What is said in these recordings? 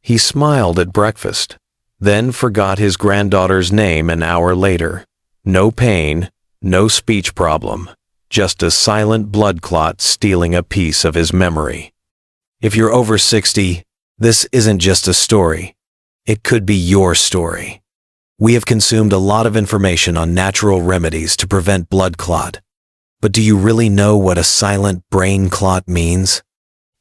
He smiled at breakfast, then forgot his granddaughter's name an hour later. No pain, no speech problem, just a silent blood clot stealing a piece of his memory. If you're over 60, this isn't just a story. It could be your story. We have consumed a lot of information on natural remedies to prevent blood clot. But do you really know what a silent brain clot means?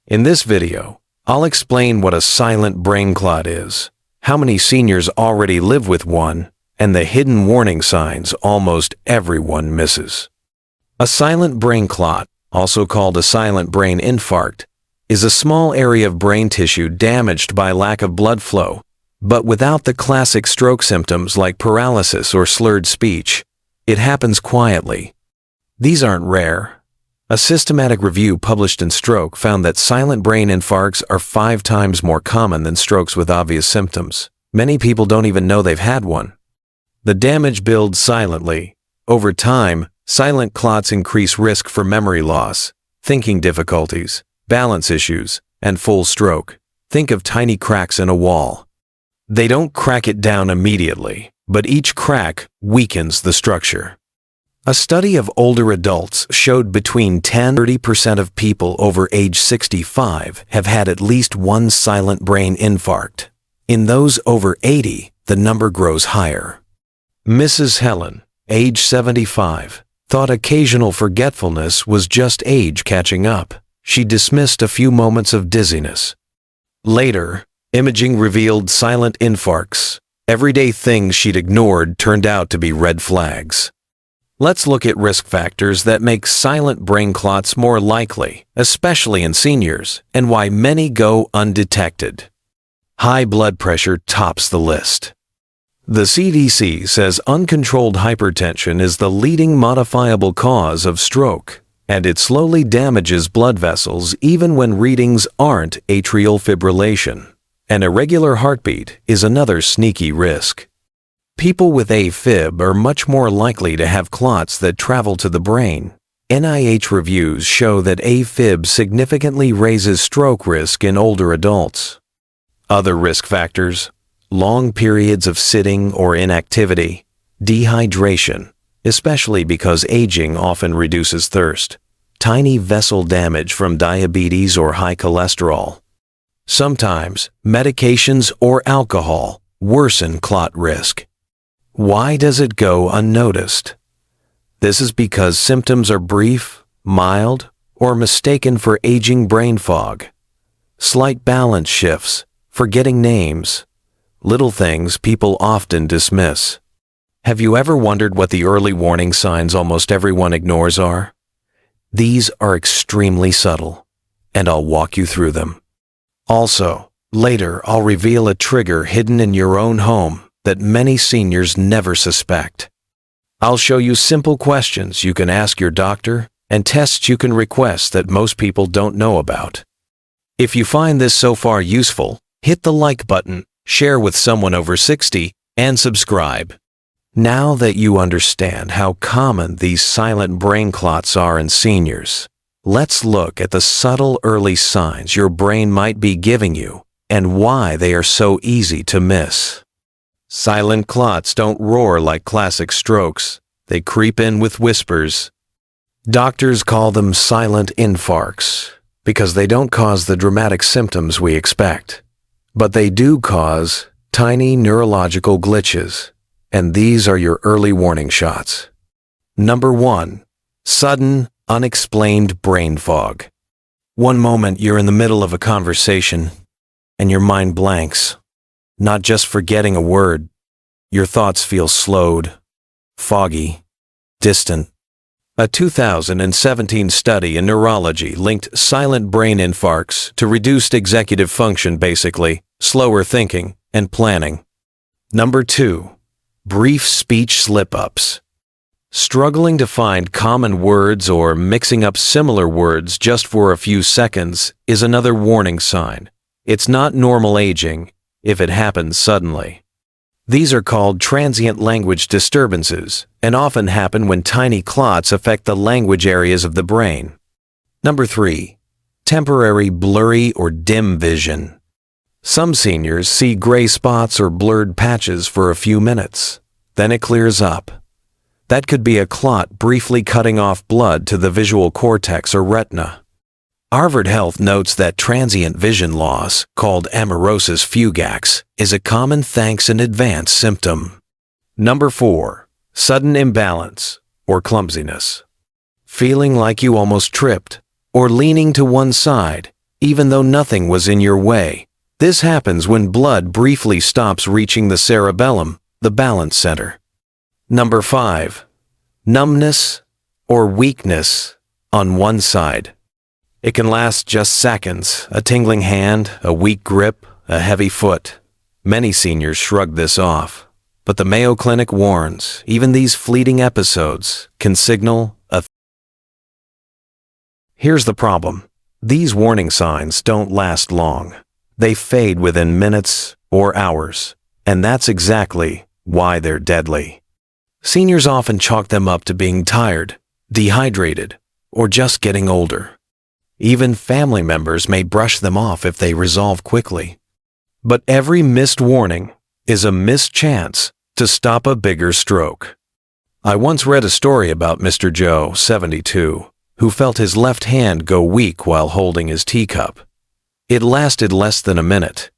In this video, I'll explain what a silent brain clot is, how many seniors already live with one, and the hidden warning signs almost everyone misses. A silent brain clot, also called a silent brain infarct, is a small area of brain tissue damaged by lack of blood flow, but without the classic stroke symptoms like paralysis or slurred speech. It happens quietly. These aren't rare. A systematic review published in Stroke found that silent brain infarcts are 5 times more common than strokes with obvious symptoms. Many people don't even know they've had one. The damage builds silently. Over time, silent clots increase risk for memory loss, thinking difficulties, balance issues, and full stroke. Think of tiny cracks in a wall. They don't crack it down immediately, but each crack weakens the structure. A study of older adults showed between 10 and 30% of people over age 65 have had at least one silent brain infarct. In those over 80, the number grows higher. Mrs. Helen, age 75, thought occasional forgetfulness was just age catching up. She dismissed a few moments of dizziness. Later, imaging revealed silent infarcts. Everyday things she'd ignored turned out to be red flags. Let's look at risk factors that make silent brain clots more likely, especially in seniors, and why many go undetected. High blood pressure tops the list. The CDC says uncontrolled hypertension is the leading modifiable cause of stroke, and it slowly damages blood vessels even when readings aren't atrial fibrillation. An irregular heartbeat is another sneaky risk. People with AFib are much more likely to have clots that travel to the brain. NIH reviews show that AFib significantly raises stroke risk in older adults. Other risk factors: long periods of sitting or inactivity, dehydration, especially because aging often reduces thirst, tiny vessel damage from diabetes or high cholesterol. Sometimes, medications or alcohol worsen clot risk. Why does it go unnoticed? This is because symptoms are brief, mild, or mistaken for aging brain fog. Slight balance shifts, forgetting names, little things people often dismiss. Have you ever wondered what the early warning signs almost everyone ignores are? These are extremely subtle, and I'll walk you through them. Also, later I'll reveal a trigger hidden in your own home that many seniors never suspect. I'll show you simple questions you can ask your doctor and tests you can request that most people don't know about. If you find this so far useful, hit the like button, share with someone over 60, and subscribe. Now that you understand how common these silent brain clots are in seniors, let's look at the subtle early signs your brain might be giving you and why they are so easy to miss. Silent clots don't roar like classic strokes. They creep in with whispers. Doctors call them silent infarcts because they don't cause the dramatic symptoms we expect. But they do cause tiny neurological glitches, and these are your early warning shots. Number 1. Sudden, unexplained brain fog. One moment you're in the middle of a conversation, and your mind blanks. Not just forgetting a word. Your thoughts feel slowed, foggy, distant. A 2017 study in neurology linked silent brain infarcts to reduced executive function, basically, slower thinking, and planning. Number 2. Brief speech slip-ups. Struggling to find common words or mixing up similar words just for a few seconds is another warning sign. It's not normal aging if it happens suddenly. These are called transient language disturbances and often happen when tiny clots affect the language areas of the brain. Number 3. Temporary blurry or dim vision. Some seniors see gray spots or blurred patches for a few minutes. Then it clears up. That could be a clot briefly cutting off blood to the visual cortex or retina. Harvard Health notes that transient vision loss, called amaurosis fugax, is a common thanks in advance symptom. Number 4. Sudden imbalance or clumsiness. Feeling like you almost tripped, or leaning to one side, even though nothing was in your way. This happens when blood briefly stops reaching the cerebellum, the balance center. Number 5. Numbness or weakness on one side. It can last just seconds, a tingling hand, a weak grip, a heavy foot. Many seniors shrug this off, but the Mayo Clinic warns even these fleeting episodes can signal a Here's the problem. These warning signs don't last long. They fade within minutes or hours, and that's exactly why they're deadly. Seniors often chalk them up to being tired, dehydrated, or just getting older. Even family members may brush them off if they resolve quickly. But every missed warning is a missed chance to stop a bigger stroke. I once read a story about Mr. Joe, 72, who felt his left hand go weak while holding his teacup. It lasted less than a minute.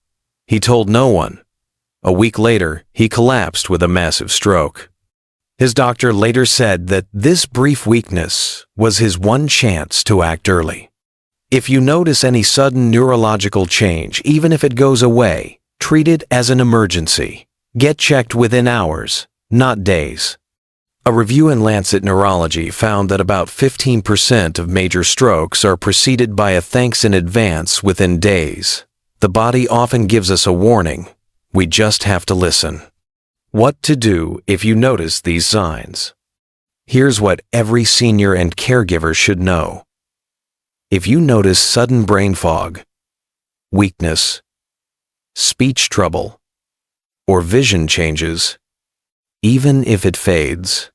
He told no one. A week later, he collapsed with a massive stroke. His doctor later said that this brief weakness was his one chance to act early. If you notice any sudden neurological change, even if it goes away, treat it as an emergency. Get checked within hours, not days. A review in Lancet Neurology found that about 15% of major strokes are preceded by a thanks in advance within days. The body often gives us a warning. We just have to listen. What to do if you notice these signs? Here's what every senior and caregiver should know. If you notice sudden brain fog, weakness, speech trouble, or vision changes, even if it fades,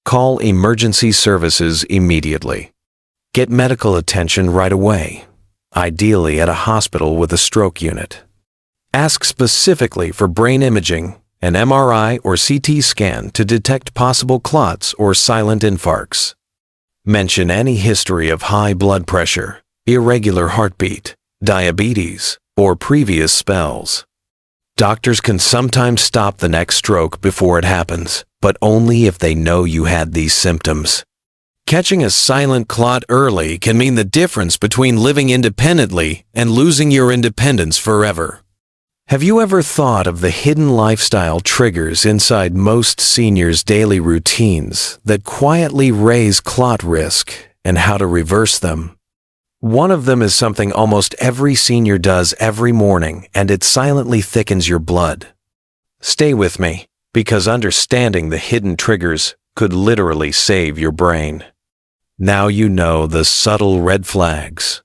call emergency services immediately. Get medical attention right away, ideally at a hospital with a stroke unit. Ask specifically for brain imaging, an MRI or CT scan to detect possible clots or silent infarcts. Mention any history of high blood pressure, irregular heartbeat, diabetes, or previous spells. Doctors can sometimes stop the next stroke before it happens, but only if they know you had these symptoms. Catching a silent clot early can mean the difference between living independently and losing your independence forever. Have you ever thought of the hidden lifestyle triggers inside most seniors' daily routines that quietly raise clot risk and how to reverse them? One of them is something almost every senior does every morning, and it silently thickens your blood. Stay with me, because understanding the hidden triggers could literally save your brain. Now you know the subtle red flags.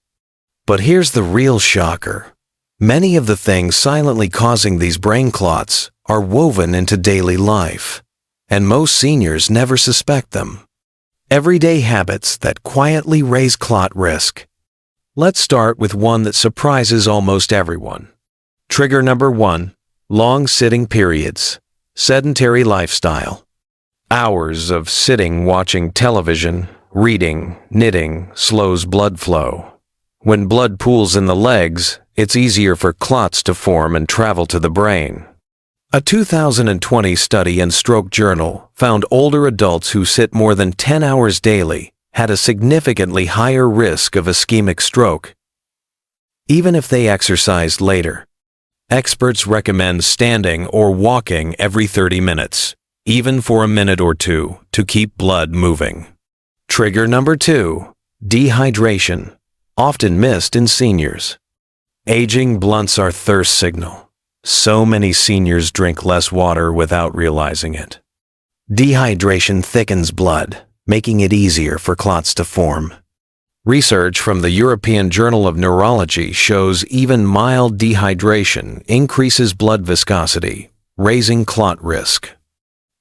But here's the real shocker. Many of the things silently causing these brain clots are woven into daily life, and most seniors never suspect them. Everyday habits that quietly raise clot risk. Let's start with one that surprises almost everyone. Trigger number 1, long sitting periods, sedentary lifestyle. Hours of sitting watching television, reading, knitting slows blood flow. When blood pools in the legs, it's easier for clots to form and travel to the brain. A 2020 study in Stroke Journal found older adults who sit more than 10 hours daily had a significantly higher risk of ischemic stroke, even if they exercised later. Experts recommend standing or walking every 30 minutes, even for a minute or two, to keep blood moving. Trigger number 2, dehydration, often missed in seniors. Aging blunts our thirst signal. So many seniors drink less water without realizing it. Dehydration thickens blood, making it easier for clots to form. Research from the European Journal of Neurology shows even mild dehydration increases blood viscosity, raising clot risk.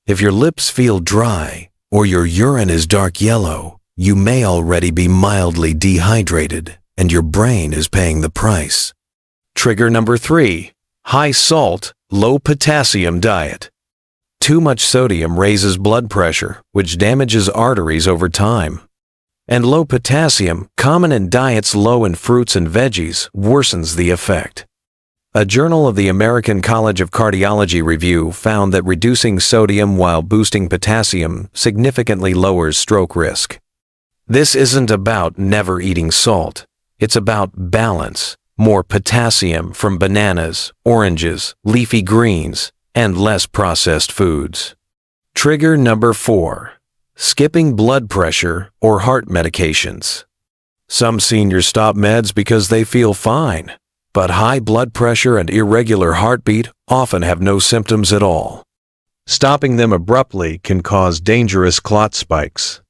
If your lips feel dry or your urine is dark yellow, you may already be mildly dehydrated, and your brain is paying the price. Trigger number 3. High salt, low potassium diet. Too much sodium raises blood pressure, which damages arteries over time. And low potassium, common in diets low in fruits and veggies, worsens the effect. A Journal of the American College of Cardiology review found that reducing sodium while boosting potassium significantly lowers stroke risk. This isn't about never eating salt. It's about balance, more potassium from bananas, oranges, leafy greens, and less processed foods. Trigger number 4. Skipping blood pressure or heart medications. Some seniors stop meds because they feel fine, but high blood pressure and irregular heartbeat often have no symptoms at all. Stopping them abruptly can cause dangerous clot spikes.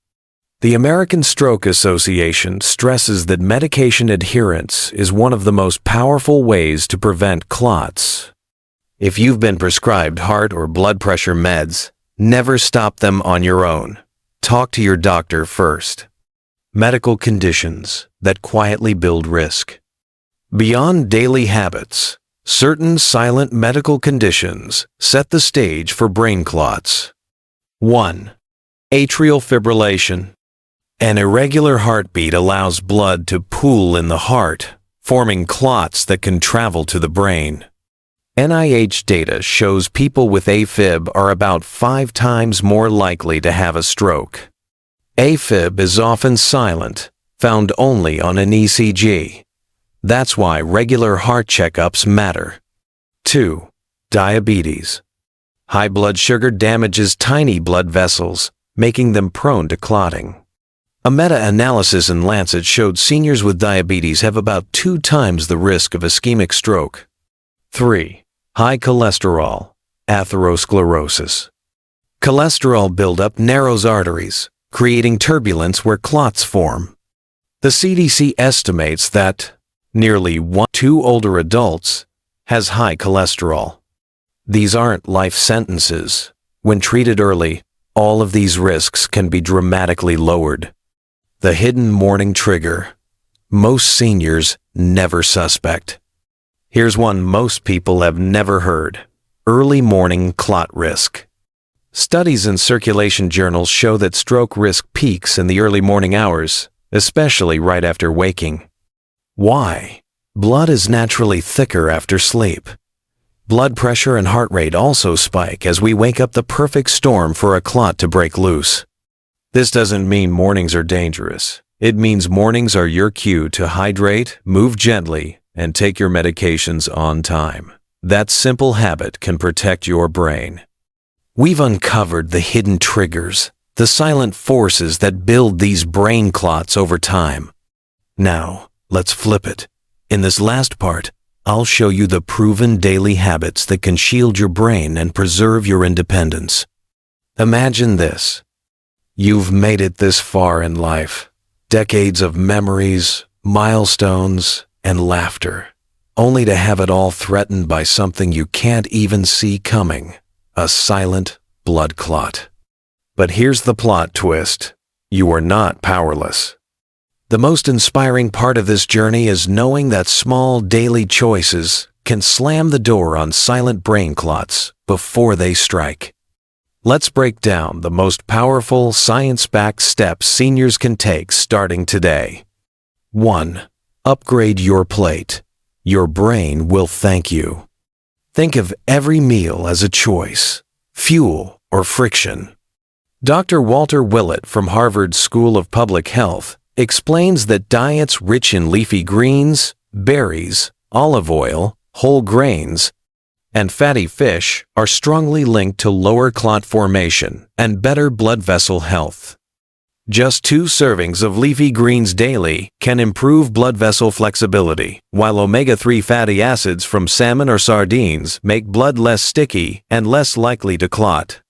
The American Stroke Association stresses that medication adherence is one of the most powerful ways to prevent clots. If you've been prescribed heart or blood pressure meds, never stop them on your own. Talk to your doctor first. Medical conditions that quietly build risk. Beyond daily habits, certain silent medical conditions set the stage for brain clots. 1. Atrial fibrillation. An irregular heartbeat allows blood to pool in the heart, forming clots that can travel to the brain. NIH data shows people with AFib are about 5 times more likely to have a stroke. AFib is often silent, found only on an ECG. That's why regular heart checkups matter. 2. Diabetes. High blood sugar damages tiny blood vessels, making them prone to clotting. A meta-analysis in Lancet showed seniors with diabetes have about 2 times the risk of ischemic stroke. 3. High cholesterol, atherosclerosis. Cholesterol buildup narrows arteries, creating turbulence where clots form. The CDC estimates that nearly 1 in 2 older adults has high cholesterol. These aren't life sentences. When treated early, all of these risks can be dramatically lowered. The hidden morning trigger. Most seniors never suspect. Here's one most people have never heard. Early morning clot risk. Studies in circulation journals show that stroke risk peaks in the early morning hours, especially right after waking. Why? Blood is naturally thicker after sleep. Blood pressure and heart rate also spike as we wake up, the perfect storm for a clot to break loose. This doesn't mean mornings are dangerous. It means mornings are your cue to hydrate, move gently, and take your medications on time. That simple habit can protect your brain. We've uncovered the hidden triggers, the silent forces that build these brain clots over time. Now, let's flip it. In this last part, I'll show you the proven daily habits that can shield your brain and preserve your independence. Imagine this. You've made it this far in life. Decades of memories, milestones, and laughter, only to have it all threatened by something you can't even see coming, a silent blood clot. But here's the plot twist. You are not powerless. The most inspiring part of this journey is knowing that small daily choices can slam the door on silent brain clots before they strike. Let's break down the most powerful science-backed steps seniors can take starting today. 1. Upgrade your plate. Your brain will thank you. Think of every meal as a choice, fuel or friction. Dr. Walter Willett from Harvard School of Public Health explains that diets rich in leafy greens, berries, olive oil, whole grains, and fatty fish are strongly linked to lower clot formation and better blood vessel health. Just 2 servings of leafy greens daily can improve blood vessel flexibility, while omega-3 fatty acids from salmon or sardines make blood less sticky and less likely to clot.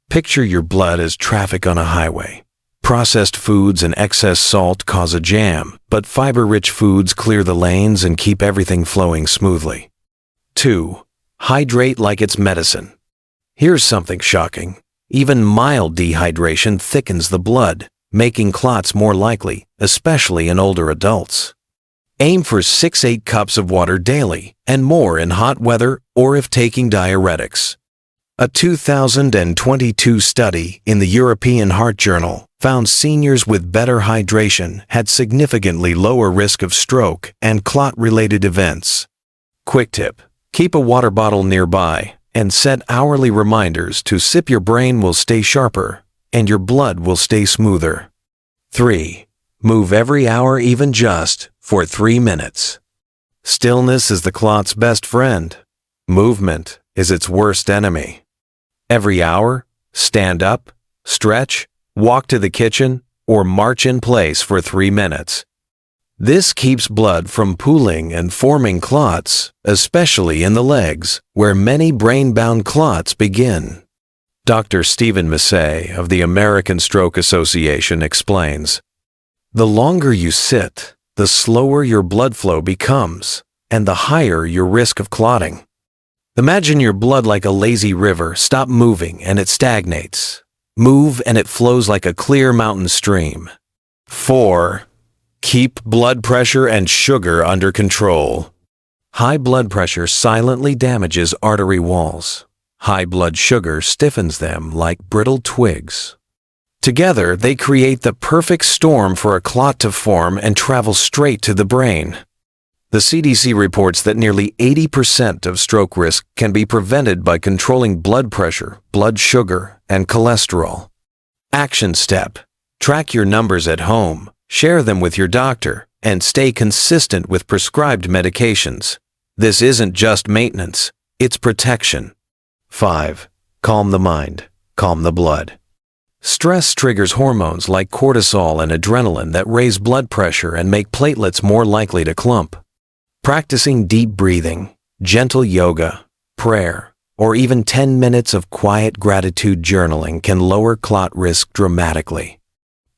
Picture your blood as traffic on a highway. Processed foods and excess salt cause a jam, but fiber-rich foods clear the lanes and keep everything flowing smoothly. 2. Hydrate like it's medicine. Here's something shocking. Even mild dehydration thickens the blood, making clots more likely, especially in older adults. Aim for 6-8 cups of water daily and more in hot weather or if taking diuretics. A 2022 study in the European Heart Journal found seniors with better hydration had significantly lower risk of stroke and clot-related events. Quick tip: keep a water bottle nearby and set hourly reminders to sip. Your brain will stay sharper and your blood will stay smoother. 3. Move every hour, even just for 3 minutes. Stillness is the clot's best friend. Movement is its worst enemy. Every hour, stand up, stretch, walk to the kitchen, or march in place for 3 minutes. This keeps blood from pooling and forming clots, especially in the legs, where many brain-bound clots begin. Dr. Stephen Massey of the American Stroke Association explains, "The longer you sit, the slower your blood flow becomes, and the higher your risk of clotting. Imagine your blood like a lazy river. Stop moving and it stagnates. Move and it flows like a clear mountain stream." 4. Keep blood pressure and sugar under control. High blood pressure silently damages artery walls. High blood sugar stiffens them like brittle twigs. Together, they create the perfect storm for a clot to form and travel straight to the brain. The CDC reports that nearly 80% of stroke risk can be prevented by controlling blood pressure, blood sugar, and cholesterol. Action step: track your numbers at home, share them with your doctor, and stay consistent with prescribed medications. This isn't just maintenance, it's protection. 5. Calm the mind, calm the blood. Stress triggers hormones like cortisol and adrenaline that raise blood pressure and make platelets more likely to clump. Practicing deep breathing, gentle yoga, prayer, or even 10 minutes of quiet gratitude journaling can lower clot risk dramatically.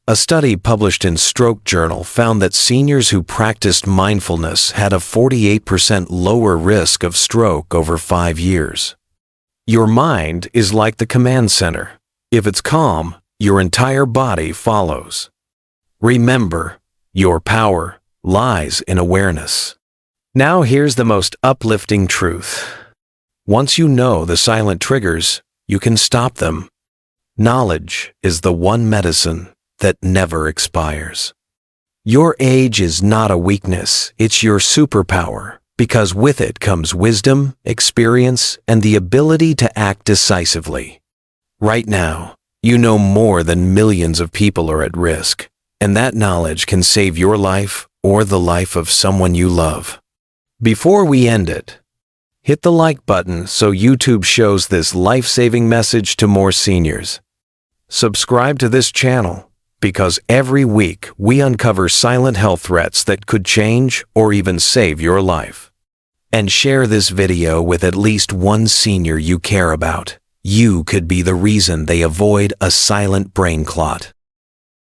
A study published in Stroke Journal found that seniors who practiced mindfulness had a 48% lower risk of stroke over 5 years. Your mind is like the command center. If it's calm, your entire body follows. Remember, your power lies in awareness. Now here's the most uplifting truth. Once you know the silent triggers, you can stop them. Knowledge is the one medicine that never expires. Your age is not a weakness, it's your superpower, because with it comes wisdom, experience, and the ability to act decisively. Right now, you know more than millions of people are at risk, and that knowledge can save your life or the life of someone you love. Before we end it, hit the like button so YouTube shows this life-saving message to more seniors. Subscribe to this channel, because every week we uncover silent health threats that could change or even save your life. And share this video with at least one senior you care about. You could be the reason they avoid a silent brain clot.